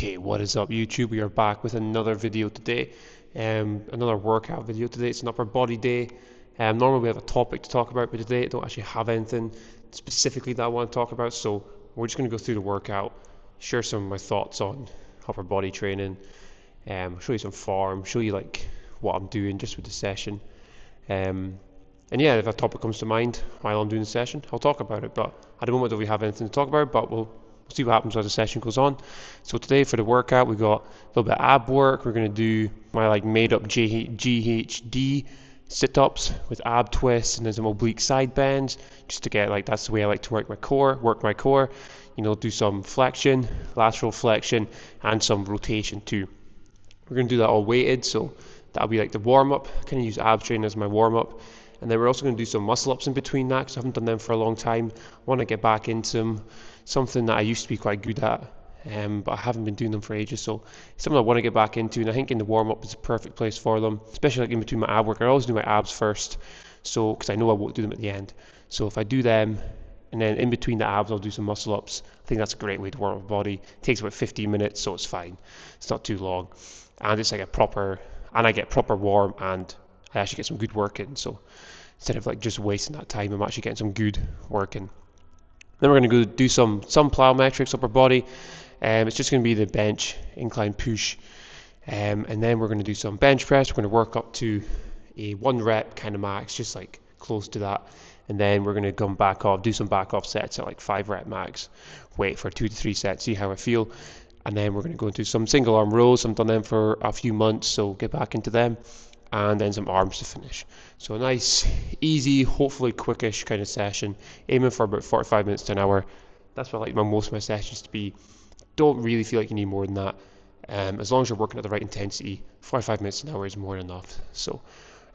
Okay, what is up YouTube? We are back with another video today, another workout video today. It's an upper body day. Normally we have a topic to talk about, but today I don't actually have anything specifically that I want to talk about, so we're just going to go through the workout, share some of my thoughts on upper body training, show you some form, show you like what I'm doing just with the session. And yeah, if a topic comes to mind while I'm doing the session, I'll talk about it, but at the moment don't really have anything to talk about, but we'll see what happens as the session goes on. So today for the workout, we got a little bit of ab work. We're going to do my like made up GHD sit-ups with ab twists and then some oblique side bends, just to get like, that's the way I like to work my core, you know, do some flexion, lateral flexion, and some rotation too. We're going to do that all weighted, so that'll be like the warm-up. Kind of use ab training as my warm-up. And then we're also going to do some muscle ups in between that, because I haven't done them for a long time. I want to get back into them, something that I used to be quite good at, but I haven't been doing them for ages. So it's something I want to get back into, and I think in the warm up is a perfect place for them, especially like in between my ab work. I always do my abs first, so because I know I won't do them at the end. So if I do them, and then in between the abs I'll do some muscle ups, I think that's a great way to warm up the body. It takes about 15 minutes, so it's fine. It's not too long, and it's like I get proper warm, and I actually get some good work in. So instead of like just wasting that time, I'm actually getting some good work in. Then we're going to go do some plyometrics upper body. It's just going to be the bench incline push, and then we're going to do some bench press. We're going to work up to a 1 rep kind of max, just like close to that, and then we're going to come back off, do some back off sets at like 5 rep max, wait for 2 to 3 sets, see how I feel. And then we're going to go into some single arm rows. I've done them for a few months, so get back into them, and then some arms to finish. So a nice, easy, hopefully quickish kind of session, aiming for about 45 minutes to an hour. That's what I like most of my sessions to be. Don't really feel like you need more than that. As long as you're working at the right intensity, 45 minutes to an hour is more than enough. So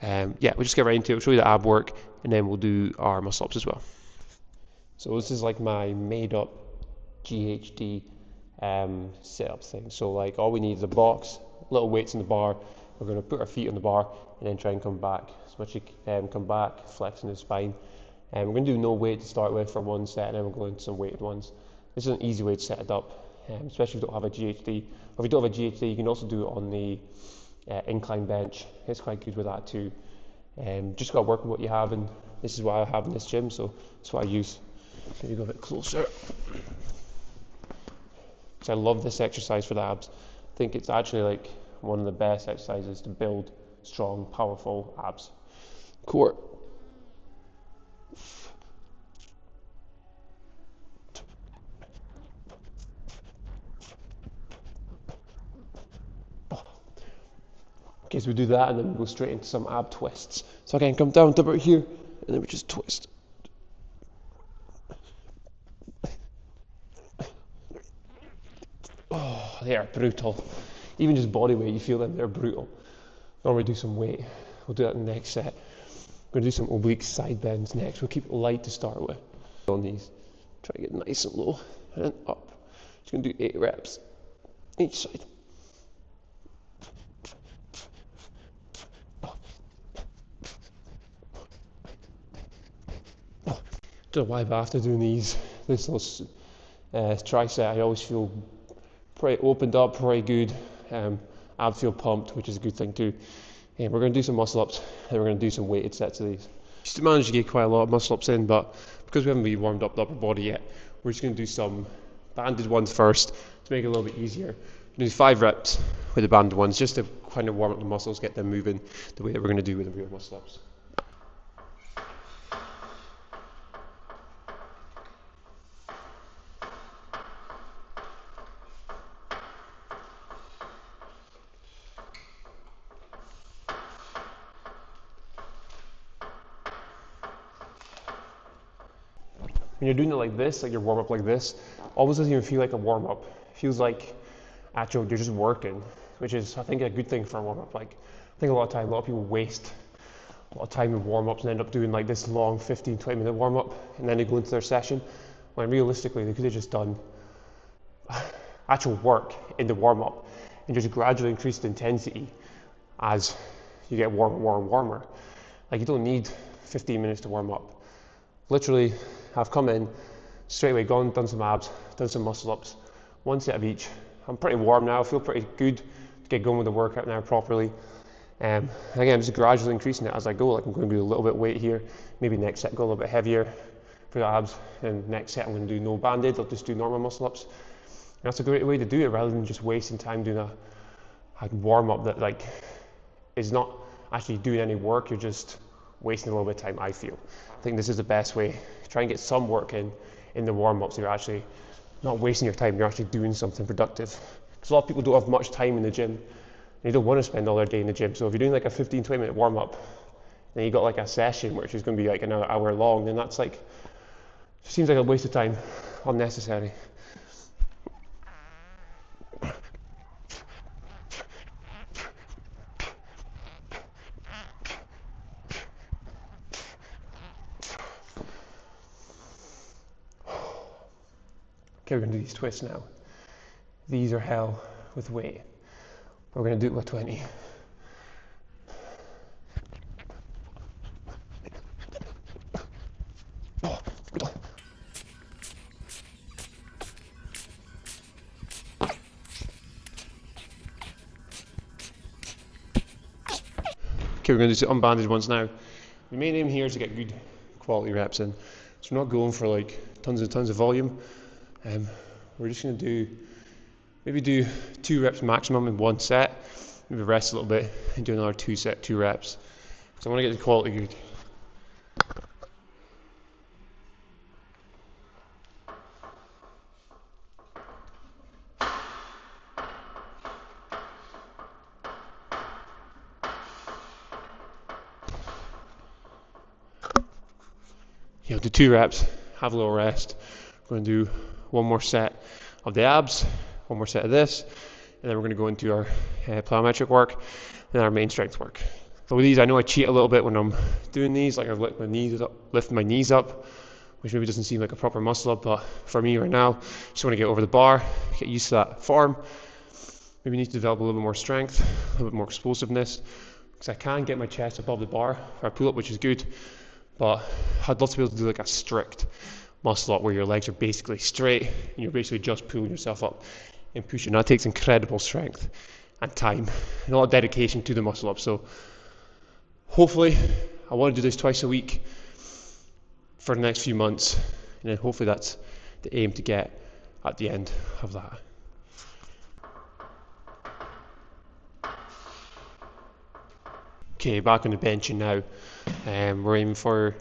yeah, we'll just get right into it. We'll show you the ab work, and then we'll do our muscle ups as well. So this is like my made up GHD setup thing. So like all we need is a box, little weights in the bar. We're going to put our feet on the bar and then try and come back as much as you can, come back, flexing the spine. And we're going to do no weight to start with for one set, and then we'll go into some weighted ones. This is an easy way to set it up, especially if you don't have a GHD. Or if you don't have a GHD, you can also do it on the incline bench. It's quite good with that too. Just got to work with what you have, and this is what I have in this gym, so that's what I use. Maybe go a bit closer. So I love this exercise for the abs. I think it's actually like one of the best exercises to build strong, powerful abs. Core. Okay, so we do that, and then we go straight into some ab twists. So again, come down to about here, and then we just twist. Oh, they are brutal. Even just body weight, you feel them, they're brutal. Normally do some weight. We'll do that in the next set. We're going to do some oblique side bends next. We'll keep it light to start with. On these, try to get nice and low, and then up. Just going to do 8 reps each side. Don't know why, but after doing this little tricep, I always feel pretty opened up, pretty good. Abs feel pumped, which is a good thing too. We're going to do some muscle ups, and we're going to do some weighted sets of these. Just to manage to get quite a lot of muscle ups in, but because we haven't really warmed up the upper body yet, we're just going to do some banded ones first to make it a little bit easier. We're going to do 5 reps with the banded ones, just to kind of warm up the muscles, get them moving the way that we're going to do with the real muscle ups. When you're doing it like this, like your warm up like this, almost doesn't even feel like a warm up. It feels like actually you're just working, which is I think a good thing for a warm up. Like I think a lot of people waste a lot of time in warm ups and end up doing like this long 15-20 minute warm up, and then they go into their session. When realistically they could have just done actual work in the warm up and just gradually increase the intensity as you get warmer. Like you don't need 15 minutes to warm up. Literally, I've come in straight away, done some abs, done some muscle ups, 1 set of each, I'm pretty warm now, I feel pretty good to get going with the workout now properly. Again, I'm just gradually increasing it as I go. Like I'm going to do a little bit of weight here, maybe next set go a little bit heavier for the abs, and next set I'm going to do no band-aid, I'll just do normal muscle ups. And that's a great way to do it rather than just wasting time doing a warm up that like is not actually doing any work. You're just wasting a little bit of time, I feel. I think this is the best way. Try and get some work in the warm up so you're actually not wasting your time, you're actually doing something productive. Because a lot of people don't have much time in the gym. They don't want to spend all their day in the gym. So if you're doing like a 15-20 minute warm up, then you got like a session which is going to be like another hour long, then that's like, seems like a waste of time, unnecessary. Okay, we're going to do these twists now. These are hell with weight. We're going to do it with 20. Okay, we're going to do some unbandaged ones now. The main aim here is to get good quality reps in. So we're not going for like tons and tons of volume. We're just going to maybe do 2 reps maximum in one set, maybe rest a little bit and do another 2 reps. So I want to get the quality good. Do 2 reps, have a little rest. We're going to do 1 more set of the abs, 1 more set of this, and then we're going to go into our plyometric work and our main strength work. So with these, I know I cheat a little bit when I'm doing these, like I've lifted my knees up, which maybe doesn't seem like a proper muscle up, but for me right now, just want to get over the bar, get used to that form. Maybe need to develop a little bit more strength, a little bit more explosiveness, because I can get my chest above the bar for a pull-up, which is good. But I'd love to be able to do like a strict muscle up where your legs are basically straight and you're basically just pulling yourself up and pushing. That takes incredible strength and time and a lot of dedication to the muscle up. So hopefully I want to do this twice a week for the next few months, and then hopefully that's the aim to get at the end of that. Okay, back on the benching now. We're aiming for,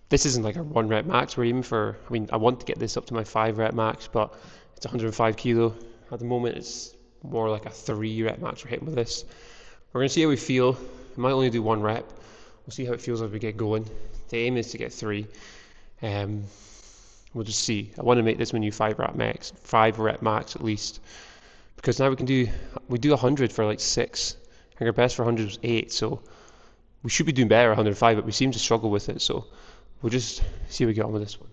this isn't like a 1 rep max, we're aiming for, I want to get this up to my 5 rep max, but it's 105 kilo. At the moment it's more like a 3 rep max we're hitting with this. We're going to see how we feel. We might only do 1 rep. We'll see how it feels as we get going. The aim is to get 3. We'll just see. I want to make this my new 5 rep max at least, because now we do 100 for like 6. I think our best for 100 was 8, so we should be doing better at 105, but we seem to struggle with it, so we'll just see how we get on with this one.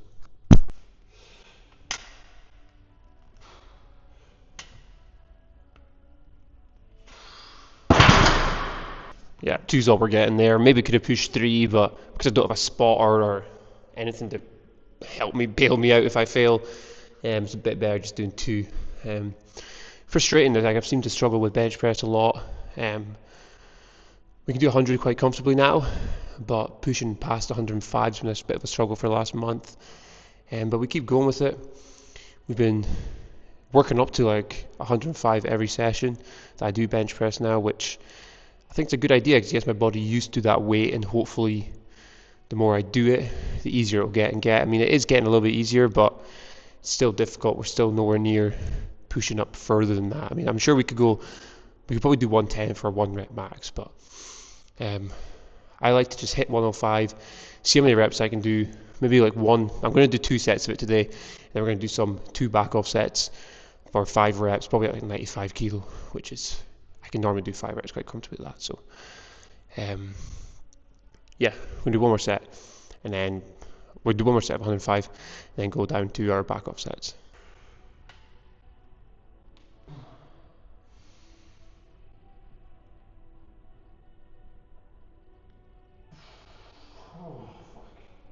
Yeah, 2's all we're getting there. Maybe could have pushed 3, but because I don't have a spotter or anything to help me, bail me out if I fail, it's a bit better just doing 2. Frustrating that I've seemed to struggle with bench press a lot. We can do 100 quite comfortably now, but pushing past 105 has been a bit of a struggle for the last month. But we keep going with it. We've been working up to like 105 every session that I do bench press now, which I think is a good idea because it gets my body used to that weight, and hopefully the more I do it, the easier it'll get. I mean, it is getting a little bit easier, but it's still difficult. We're still nowhere near pushing up further than that. I mean, I'm sure we could probably do 110 for a 1 rep max, but I like to just hit 105, see how many reps I can do. Maybe like 1. I'm going to do 2 sets of it today, and then we're going to do some 2 back off sets for 5 reps, probably like 95 kilo, which is, I can normally do 5 reps quite comfortably with that. So yeah, we're going to do 1 more set, and then we'll do 1 more set of 105, and then go down to our back off sets.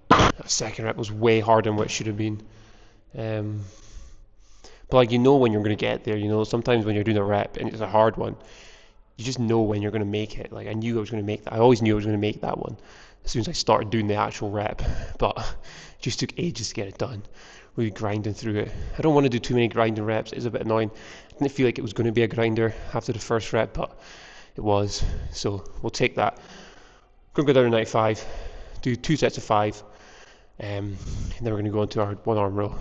That second rep was way harder than what it should have been. But like, you know when you're going to get there, you know, sometimes when you're doing a rep and it's a hard one, you just know when you're going to make it. Like I knew I was going to make that. I always knew I was going to make that one as soon as I started doing the actual rep, but it just took ages to get it done. Really grinding through it. I don't want to do too many grinding reps. It's a bit annoying. I didn't feel like it was going to be a grinder after the first rep, but it was. So we'll take that. We're going to go down to 95, do 2 sets of 5, and then we're going to go into our one arm row.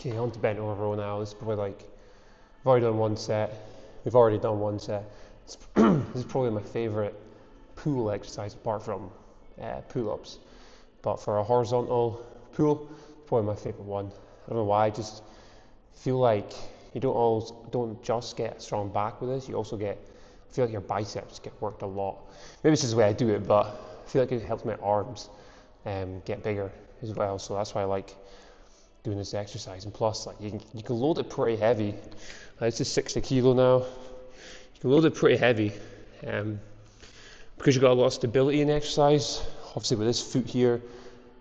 Okay, on to bent over row now. This is probably like, I've already done one set. We've already done one set. This is probably my favourite pull exercise apart from pull-ups. But for a horizontal pull, it's probably my favourite one. I don't know why, I just feel like you don't just get a strong back with this, you also I feel like your biceps get worked a lot. Maybe it's just the way I do it, but I feel like it helps my arms get bigger as well. So that's why I like doing this exercise. And plus, like you can load it pretty heavy. This is 60 kilo now. You can load it pretty heavy because you've got a lot of stability in exercise. Obviously with this foot here,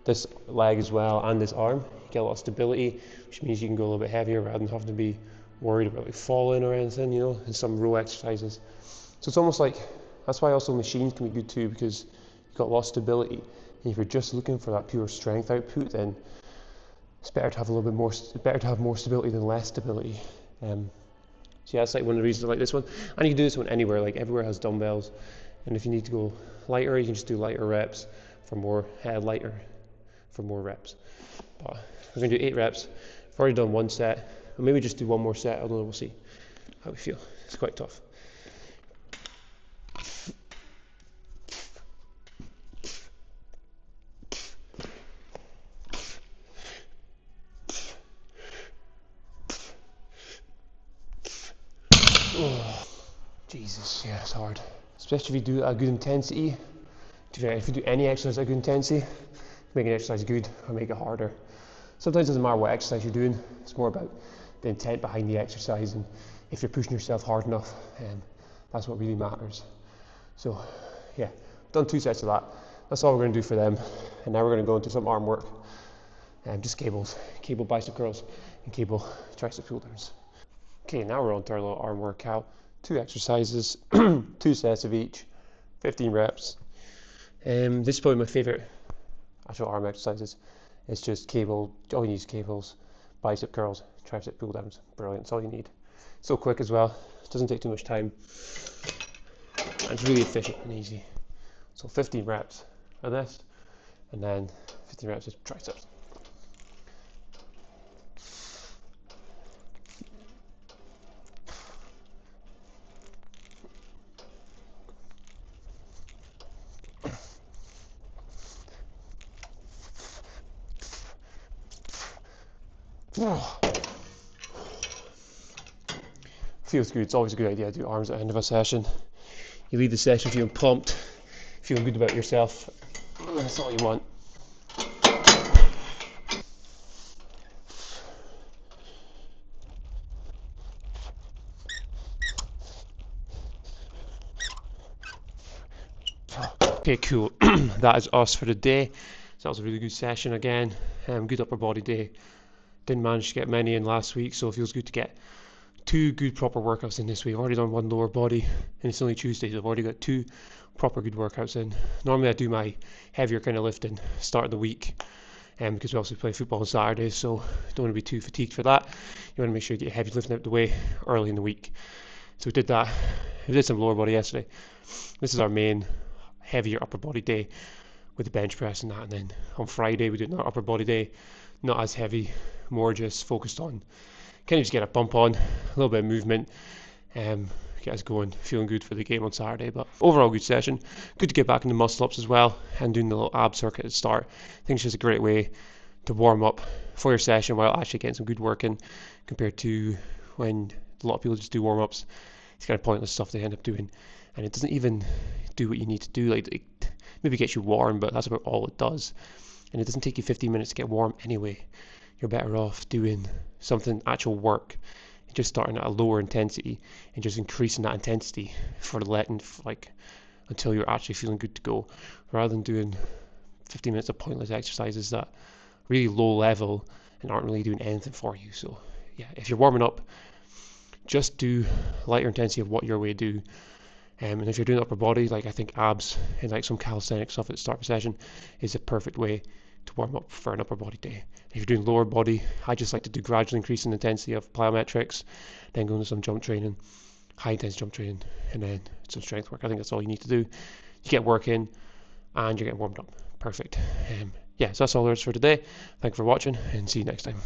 this leg as well, and this arm, you get a lot of stability, which means you can go a little bit heavier rather than having to be worried about like falling or anything, you know, in some row exercises. So it's almost like, that's why also machines can be good too, because you've got a lot of stability. And if you're just looking for that pure strength output, then it's better to have a little bit more, better to have more stability than less stability. So yeah, that's like one of the reasons I like this one. And you can do this one anywhere, like everywhere has dumbbells. And if you need to go lighter, you can just do lighter reps for more reps. But we're going to do 8 reps. I've already done one set. Or maybe just do one more set. I don't know, we'll see how we feel. It's quite tough. Oh, Jesus, yeah, it's hard. Especially if you do it at a good intensity. If you do any exercise at a good intensity, make an exercise good or make it harder. Sometimes it doesn't matter what exercise you're doing, it's more about the intent behind the exercise and if you're pushing yourself hard enough, that's what really matters. So yeah, done 2 sets of that. That's all we're going to do for them. And now we're going to go into some arm work. Just cable bicep curls and cable tricep pull downs. Okay, now we're on to our little arm workout. 2 exercises, 2 sets of each, 15 reps. This is probably my favourite actual arm exercises. It's just all you need is cables, bicep curls, tricep pull downs. Brilliant, it's all you need. So quick as well, it doesn't take too much time. And it's really efficient and easy. So 15 reps of this, and then 15 reps of triceps. Feels good. It's always a good idea to do arms at the end of a session. You leave the session feeling pumped, feeling good about yourself. That's all you want. Okay, cool. That is us for the day. So that was a really good session again. Good upper body day. Didn't manage to get many in last week, so it feels good to get 2 good proper workouts in this week. I've already done 1 lower body, and it's only Tuesday, so I've already got 2 proper good workouts in. Normally I do my heavier kind of lifting start of the week, because we also play football on Saturdays, so don't want to be too fatigued for that. You want to make sure you get your heavy lifting out the way early in the week. So we did that. We did some lower body yesterday. This is our main heavier upper body day with the bench press and that, and then on Friday we do another upper body day, not as heavy, more just focused on kind of just get a bump on, a little bit of movement, get us going, feeling good for the game on Saturday. But overall good session. Good to get back into muscle ups as well and doing the little ab circuit at the start. I think it's just a great way to warm up for your session while actually getting some good work in, compared to when a lot of people just do warm ups. It's kind of pointless stuff they end up doing, and it doesn't even do what you need to do. Like Maybe gets you warm, but that's about all it does. And it doesn't take you 15 minutes to get warm anyway. You're better off doing something, actual work, just starting at a lower intensity and just increasing that intensity for letting like until you're actually feeling good to go, rather than doing 15 minutes of pointless exercises that are really low level and aren't really doing anything for you. So yeah, if you're warming up, just do lighter intensity of what you're way to do. And if you're doing upper body, like I think abs and like some calisthenic stuff at the start of a session is a perfect way to warm up for an upper body day. If you're doing lower body, I just like to do gradually increasing intensity of plyometrics, then go into some jump training, high intensity jump training, and then some strength work. I think that's all you need to do. You get work in and you're getting warmed up. Perfect. Yeah, so that's all there is for today. Thanks for watching and see you next time.